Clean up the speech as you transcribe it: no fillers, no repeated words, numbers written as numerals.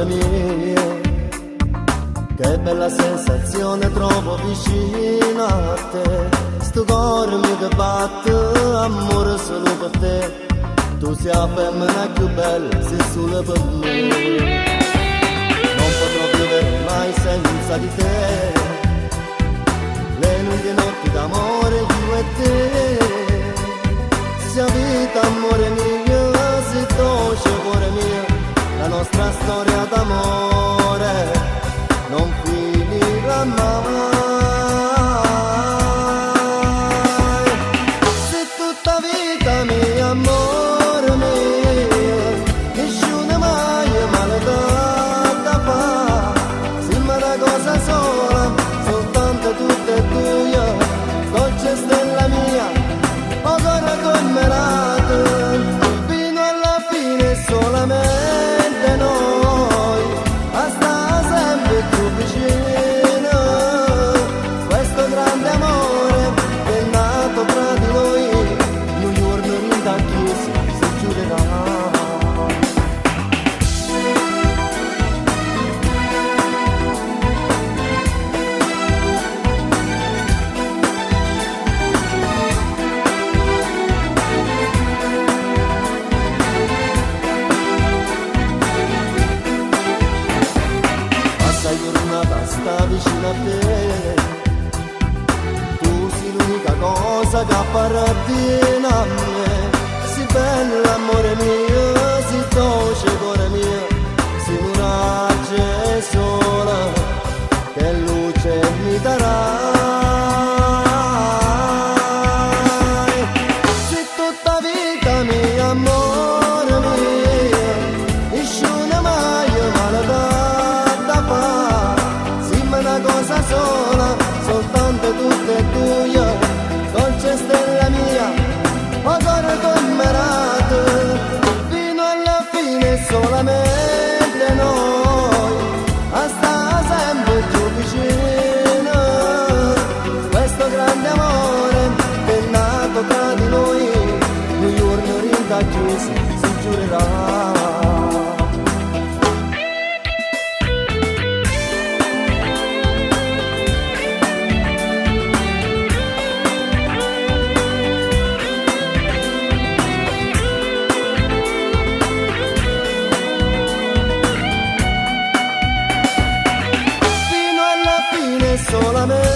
amore mio, che bella sensazione trovo vicino a te. Sto cuore mio che batte, amore solo per te. Tu sei la femmina più bella, sei solo per me. Non potrò vivere mai senza di te. Le lunghe notti d'amore io e te. Sia vita amore mio, si dolce cuore mio. La nostra storia d'amore non finirà mai. Se tutta vita mia amore mio, nessuno mai maledetta fa. Siamo una cosa sola, soltanto tutte e due, dolce stella mia, o corre commerata, fino alla fine solamente noi, a sta sempre più vicino. Questo grande amore che è nato tra di noi, un giorno rintacchisi si giurerà. Giornata sta vicino a te, tu sei l'unica cosa che appartiene a me. Si bella amore mio, si dolce cuore mio, si muraggio sola che luce mi darai. Se tutta vita mia amore mio, nessuno mai maledetta fa. Una cosa sola, soltanto tutte e due, dolce stella mia, o corre commerata, fino alla fine solamente noi, a sta sempre più vicino. Questo grande amore che è nato tra di noi, un giorno rintacchisi si giurerà. Solamente